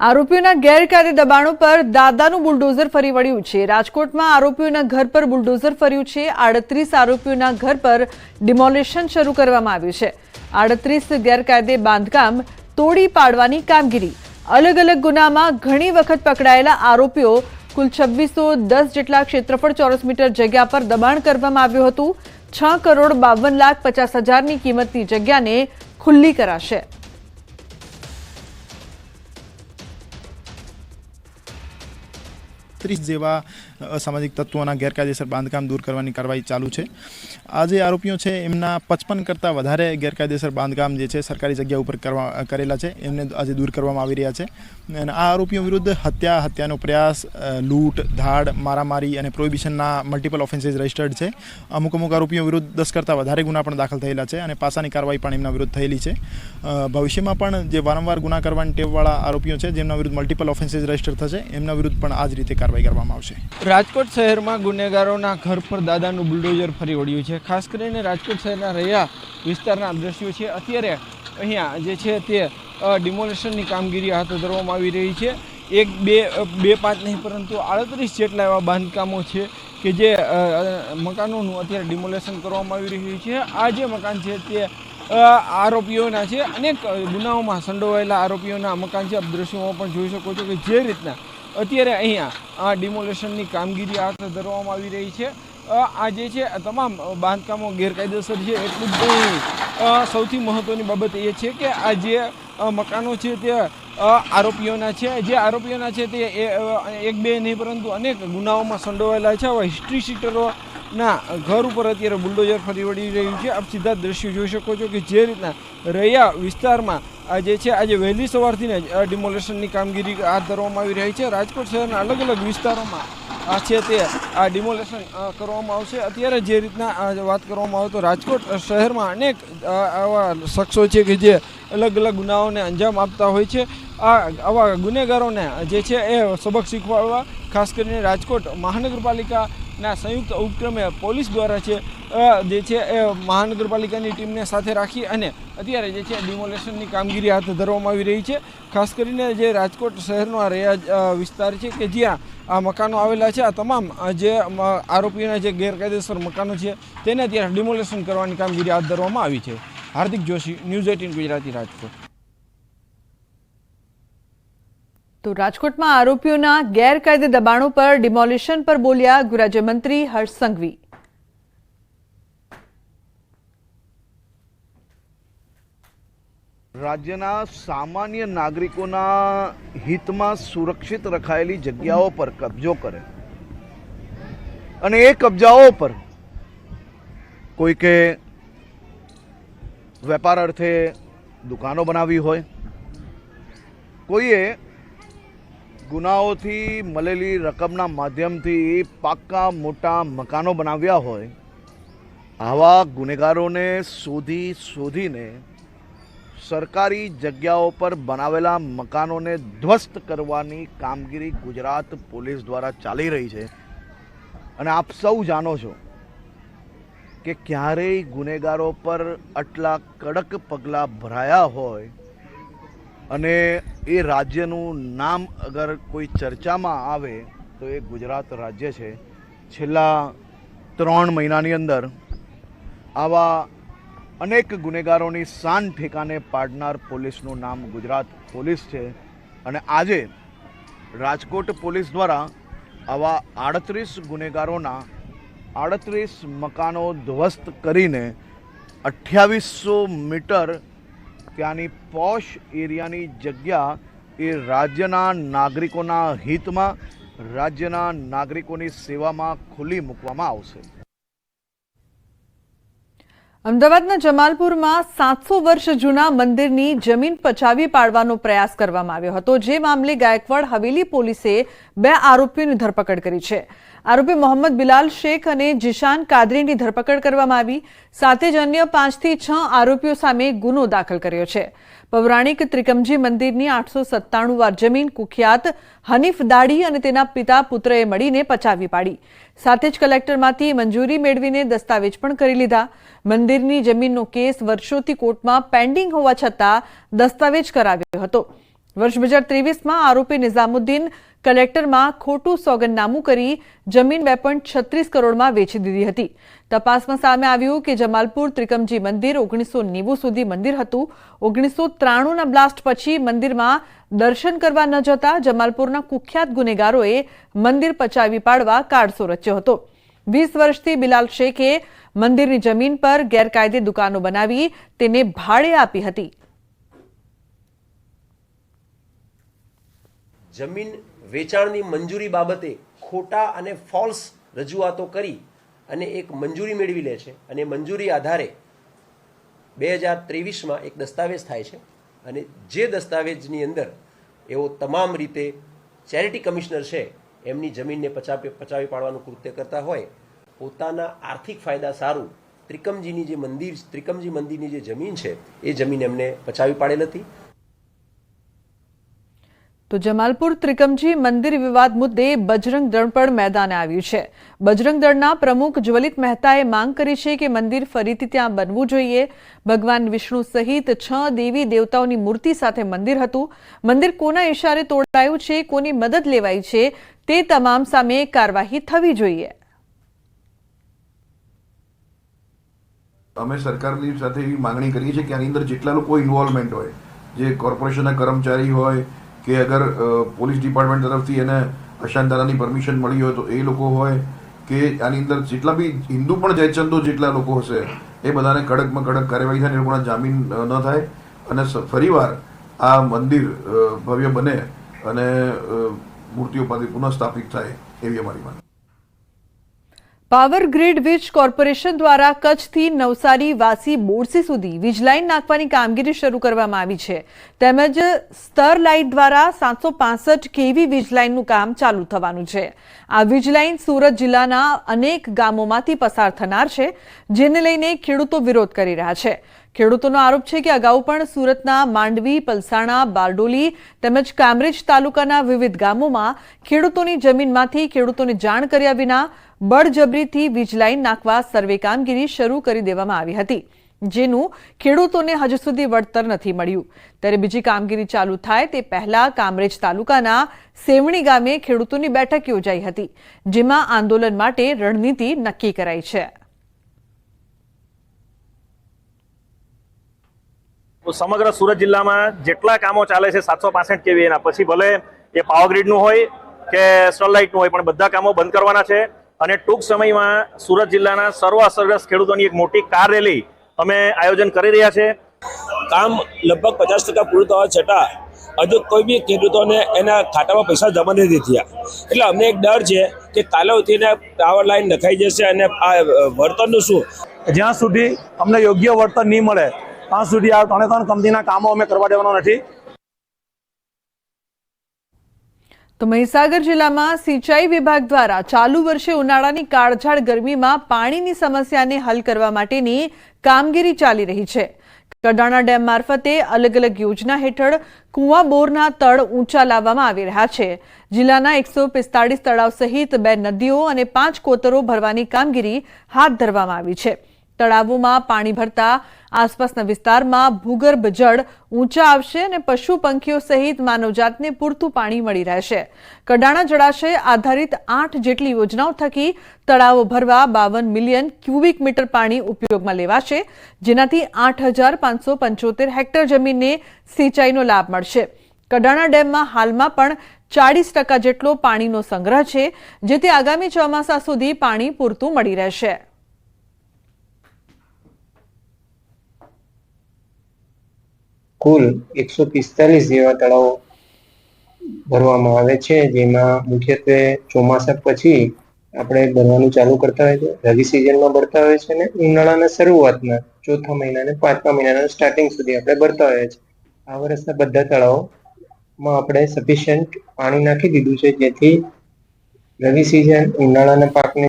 આરોપીઓના ગેરકાયદે દબાણો પર દાદાનું બુલડોઝર ફરી વળ્યું છે। રાજકોટમાં આરોપીઓના ઘર પર બુલડોઝર ફર્યું છે। 38 આરોપીઓના ઘર પર ડિમોલિશન શરૂ કરવામાં આવ્યું છે। 38 ગેરકાયદે બાંધકામ તોડી પાડવાની કામગીરી। અલગ અલગ ગુનામાં ઘણી વખત પકડાયેલા આરોપીઓ કુલ 2610 જેટલા ક્ષેત્રફળ ચોરસ મીટર જગ્યા પર દબાણ કરવામાં આવ્યું હતું। 6,52,50,000ની કિંમતની જગ્યાને ખુલ્લી કરાશે। જેવા અસામાજિક તત્વોના ગેરકાયદેસર બાંધકામ દૂર કરવાની કાર્યવાહી ચાલુ છે। આ જે આરોપીઓ છે એમના 55 કરતાં વધારે ગેરકાયદેસર બાંધકામ જે છે સરકારી જગ્યા ઉપર કરેલા છે એમને આજે દૂર કરવામાં આવી રહ્યા છે। અને આ આરોપીઓ વિરુદ્ધ હત્યાનો પ્રયાસ, લૂંટ, ધાડ, મારામારી અને પ્રોહિબિશનના મલ્ટિપલ ઓફેન્સીસ રજિસ્ટર્ડ છે। અમુક આરોપીઓ વિરુદ્ધ 10 કરતાં વધારે ગુના પણ દાખલ થયેલા છે અને પાસાની કાર્યવાહી પણ એમના વિરુદ્ધ થયેલી છે। ભવિષ્યમાં પણ જે વારંવાર ગુના કરવાની ટેવવાળા આરોપીઓ છે જેમના વિરુદ્ધ મલ્ટિપલ ઓફેન્સીસ રજિસ્ટર થશે એમના વિરુદ્ધ પણ આ જ રીતે કાર્યવાહી કરવામાં આવશે। રાજકોટ શહેરમાં ગુનેગારોના ઘર પર દાદાનું બુલડોઝર ફરી વળ્યું છે। ખાસ કરીને રાજકોટ શહેરના રૈયા વિસ્તારના દ્રશ્યો છે। અત્યારે અહીંયા જે છે તે ડિમોલેશનની કામગીરી હાથ ધરવામાં આવી રહી છે। એક બે પાંચ નહીં પરંતુ 38 જેટલા એવા બાંધકામો છે કે જે મકાનોનું અત્યારે ડિમોલેશન કરવામાં આવી રહ્યું છે। આ જે મકાન છે તે આરોપીઓના છે, અનેક ગુનાઓમાં સંડોવાયેલા આરોપીઓના મકાન છે। આપ દ્રશ્યોમાં પણ જોઈ શકો છો કે જે રીતના અત્યારે અહીંયા આ ડિમોલેશનની કામગીરી હાથ ધરવામાં આવી રહી છે। આ જે છે તમામ બાંધકામો ગેરકાયદેસર છે એટલું જ નહીં, સૌથી મહત્ત્વની બાબત એ છે કે આ જે મકાનો છે તે આરોપીઓના છે। જે આરોપીઓના છે તે એક બે નહીં પરંતુ અનેક ગુનાઓમાં સંડોવાયેલા છે। આવા હિસ્ટ્રી શીટરોના ઘર ઉપર અત્યારે બુલડોઝર ફરી વળી રહ્યું છે। આપ સીધા દ્રશ્યો જોઈ શકો છો કે જે રીતના રૈયા વિસ્તારમાં જે છે આજે વહેલી સવારથી જ ડિમોલેશનની કામગીરી હાથ ધરવામાં આવી રહી છે। રાજકોટ શહેરના અલગ અલગ વિસ્તારોમાં છે તે આ ડિમોલેશન કરવામાં આવશે। અત્યારે જે રીતના વાત કરવામાં આવે તો રાજકોટ શહેરમાં અનેક આવા શખ્સો છે કે જે અલગ અલગ ગુનાઓને અંજામ આપતા હોય છે। આવા ગુનેગારોને જે છે એ સબક શીખવાડવા ખાસ કરીને રાજકોટ મહાનગરપાલિકાના સંયુક્ત ઉપક્રમે પોલીસ દ્વારા છે જે છે એ મહાનગરપાલિકાની ટીમને સાથે રાખી અને અત્યારે જે છે ડિમોલેશનની કામગીરી હાથ ધરવામાં આવી રહી છે। ખાસ કરીને જે રાજકોટ શહેરનો આ રૈયા વિસ્તાર છે કે જ્યાં આ મકાનો આવેલા છે, આ તમામ જે આરોપીઓના જે ગેરકાયદેસર મકાનો છે તેને અત્યારે ડિમોલેશન કરવાની કામગીરી હાથ ધરવામાં આવી છે। હાર્દિક જોશી, ન્યૂઝ 18 ગુજરાતી, રાજકોટ। તો રાજકોટમાં આરોપીઓના ગેરકાયદે દબાણો પર ડિમોલિશન પર બોલ્યા ગૃહરાજ્યમંત્રી હર્ષ સંઘવી। રાજ્યના સામાન્ય નાગરિકોના હિતમાં સુરક્ષિત રખાયેલી જગ્યાઓ પર કબજો કરે અને એ કબજાઓ પર કોઈકે વેપાર અર્થે દુકાનો બનાવી હોય, કોઈએ ગુનાઓથી મળેલી રકમના માધ્યમથી પાક્કા મોટા મકાનો બનાવ્યા હોય, આવા ગુનેગારોને શોધીને સરકારી જગ્યાઓ પર બનાવેલા મકાનોને ધ્વસ્ત કરવાની કામગીરી ગુજરાત પોલીસ દ્વારા ચાલી રહી છે। અને આપ સૌ જાણો છો કે ક્યારેય ગુનેગારો પર આટલા કડક પગલાં ભરાયા હોય અને એ રાજ્યનું નામ અગર કોઈ ચર્ચામાં આવે તો એ ગુજરાત રાજ્ય છે। છેલ્લા 3 મહિનાની અંદર આવા અનેક ગુનેગારોની શાન ઠેકાને પાડનાર પોલીસનું નામ ગુજરાત પોલીસ છે। અને આજે રાજકોટ પોલીસ દ્વારા આવા 38 ગુનેગારોના 38 મકાનો ધ્વસ્ત કરીને 2800 મીટર ત્યાંની પોશ એરિયાની જગ્યા એ રાજ્યના નાગરિકોના હિતમાં, રાજ્યના નાગરિકોની સેવામાં ખુલ્લી મૂકવામાં આવશે। અમદાવાદના જમાલપુરમાં 700 વર્ષ જૂના મંદિરની જમીન પચાવી પાડવાનો પ્રયાસ કરવામાં આવ્યો હતો। જે મામલે ગાયકવાડ હવેલી પોલીસે 2 આરોપીઓની ધરપકડ કરી છે। આરોપી મોહમ્મદ બિલાલ શેખ અને જીશાન કાદરીની ધરપકડ કરવામાં આવી। સાથે જ અન્ય 5 થી 6 આરોપીઓ સામે ગુનો દાખલ કર્યો છે। પૌરાણિક ત્રિકમજી મંદિરની 897 વાર જમીન કુખ્યાત હનીફ દાડી અને તેના પિતા પુત્રએ મળીને પચાવી પાડી। સાથે જ કલેક્ટરમાંથી મંજૂરી મેળવીને દસ્તાવેજ પણ કરી લીધા। મંદિરની જમીનનો કેસ વર્ષોથી કોર્ટમાં પેન્ડિંગ હોવા છતાં દસ્તાવેજ કરાવ્યો હતો। વર્ષ 2023માં આરોપી નિઝામુદ્દીન કલેક્ટરમાં ખોટું સોગંદનામું કરી જમીન 2.36 કરોડમાં વેચી દીધી હતી. તપાસમાં સામે આવ્યું કે જમાલપુર ત્રિકમજી મંદિર 1990 સુધી મંદિર હતું. 1993ના બ્લાસ્ટ પછી મંદિરમાં દર્શન કરવા ન જતા જમાલપુરના કુખ્યાત ગુનેગારોએ મંદિર પચાવી પાડવા કાળસો રચ્યો હતો. 20 વર્ષથી બિલાલ શેખે મંદિરની જમીન પર ગેરકાયદે દુકાનો બનાવી તેને ભાડે આપી હતી. જમીન વેચાણની મંજૂરી બાબતે ખોટા અને ફોલ્સ રજૂઆતો કરી અને એક મંજૂરી મેળવી લે છે અને મંજૂરી આધારે 2023માં એક દસ્તાવેજ થાય છે અને જે દસ્તાવેજની અંદર એવો તમામ રીતે ચેરિટી કમિશનર છે એમની જમીનને પચાવી પાડવાનું કૃત્ય કરતા હોય પોતાના આર્થિક ફાયદા સારું ત્રિકમજી મંદિરની જે જમીન છે એ જમીન એમને પચાવી પાડેલ હતી. તો જમાલપુર ત્રિકમજી મંદિર વિવાદ મુદ્દે બજરંગ દળ પણ મેદાને આવ્યું છે. બજરંગ દળના પ્રમુખ જ્વલિત મહેતાએ માંગ કરી છે કે મંદિર ફરીથી ત્યાં બનવું જોઈએ. ભગવાન વિષ્ણુ સહિત 6 દેવી દેવતાઓની મૂર્તિ સાથે મંદિર હતું. મંદિર કોના ઇશારે તોડાયું છે, કોની મદદ લેવાઈ છે તે તમામ સામે કાર્યવાહી થવી જોઈએ. અમે સરકારની સાથે એવી માંગણી કરીએ છીએ કે આની અંદર જેટલા લોકો ઇન્વોલ્વમેન્ટ હોય, જે કોર્પોરેશનના કર્મચારી હોય કે અગર પોલીસ ડિપાર્ટમેન્ટ તરફથી એને અશાંતતાની પરમિશન મળી હોય તો એ લોકો હોય કે આની અંદર જેટલા બી હિન્દુ પણ જયચંદો જેટલા લોકો હશે એ બધાને કડકમાં કડક કાર્યવાહી થાય, એ લોકોના જામીન ન થાય અને ફરીવાર આ મંદિર ભવ્ય બને અને મૂર્તિઓ પાસે પુનઃસ્થાપિત થાય એવી અમારી માંગ. પાવર ગ્રીડ વીજ કોર્પોરેશન દ્વારા કચ્છથી નવસારી વાસી બોરસી સુધી વીજ લાઇન નાખવાની કામગીરી શરૂ કરવામાં આવી છે. તેમજ સ્તર લાઇટ દ્વારા 765 કેવી વીજ લાઇનનું કામ ચાલુ થવાનું છે. આ વીજ લાઇન સુરત જિલ્લાના અનેક ગામોમાંથી પસાર થનાર છે, જેને લઈને ખેડૂતો વિરોધ કરી રહ્યા છે. ખેડૂતોનો આરોપ છે કે અગાઉ પણ સુરતના માંડવી, પલસાણા, બારડોલી તેમજ કામરેજ તાલુકાના વિવિધ ગામોમાં ખેડૂતોની જમીનમાંથી ખેડૂતોને જાણ કર્યા વિના બળજબરીથી વીજ લાઇન નાખવા સર્વે કામગીરી શરૂ કરી દેવામાં આવી હતી, જેનું ખેડૂતોને હજુ સુધી વળતર નથી મળ્યું. ત્યારે બીજી કામગીરી ચાલુ થાય તે પહેલા કામરેજ તાલુકાના સેવણી ગામે ખેડૂતોની બેઠક યોજાઈ હતી, જેમાં આંદોલન માટે રણનીતિ નક્કી કરાઈ છે. સમગ્ર સુરત જિલ્લામાં જેટલા કામો ચાલે છે 765 કેવી એના પછી ભલે એ પાવર ગ્રીડનું હોય કે સ્ટરલાઇટનું હોય પણ બધા કામો બંધ કરવાના છે. અને ટૂંક સમયમાં સુરત જિલ્લાના સર્વસરસ ખેડૂતોની એક મોટી કાર રેલી અમે આયોજન કરી રહ્યા છે. કામ લગભગ 50% પૂરું થવા છતાં હજુ કોઈ બી ખેડૂતોને એના ખાતામાં પૈસા જમા નથી થયા. એટલે અમને એક ડર છે કે કાલે ઉઠીને પાવર લાઈન નખાઈ જશે અને આ વળતરનું શું. જ્યાં સુધી અમને યોગ્ય વળતર નહીં મળે ત્યાં સુધી આ 3 કંપનીના કામો અમે કરવા દેવાના નથી. તો મહીસાગર જિલ્લામાં સિંચાઈ વિભાગ દ્વારા ચાલુ વર્ષે ઉનાળાની કાળઝાળ ગરમીમાં પાણીની સમસ્યાને હલ કરવા માટેની કામગીરી ચાલી રહી છે. કડાણા ડેમ મારફતે અલગ અલગ યોજના હેઠળ કુવા બોરના તળ ઊંચા લાવવામાં આવી રહ્યા છે. જિલ્લાના 145 તળાવ સહિત 2 નદીઓ અને 5 કોતરો ભરવાની કામગીરી હાથ ધરવામાં આવી છે. તળાવોમાં પાણી ભરતા આસપાસના વિસ્તારમાં ભૂગર્ભ જળ ઊંચા આવશે અને પશુ પંખીઓ સહિત માનવજાતને પૂરતું પાણી મળી રહેશે. કડાણા જળાશય આધારિત 8 જેટલી યોજનાઓ થકી તળાવો ભરવા 52 મિલિયન ક્યુબિક મીટર પાણી ઉપયોગમાં લેવાશે, જેનાથી 8,575 હેક્ટર જમીનને સિંચાઈનો લાભ મળશે. કડાણા ડેમમાં હાલમાં પણ 40% જેટલો પાણીનો સંગ્રહ છે, જેથી આગામી ચોમાસા સુધી પાણી પૂરતું મળી રહેશે. કુલ 145 જેવા તળાવો ભરવામાં આવે છે, જેમાં મુખ્યત્વે ચોમાસા પછી આપણે ભરવાનું ચાલુ કરતા હોય છે, રવિ સિઝનમાં ભરતા હોય છે અને ઉનાળાના શરૂઆતના 4થા મહિના અને 5મા મહિનાના સ્ટાર્ટિંગ સુધી આપણે ભરતા હોઈએ છીએ. આ વર્ષના બધા તળાવોમાં આપણે સફિશિયન્ટ પાણી નાખી દીધું છે, જેથી રવિ સિઝન ઉનાળાના પાકને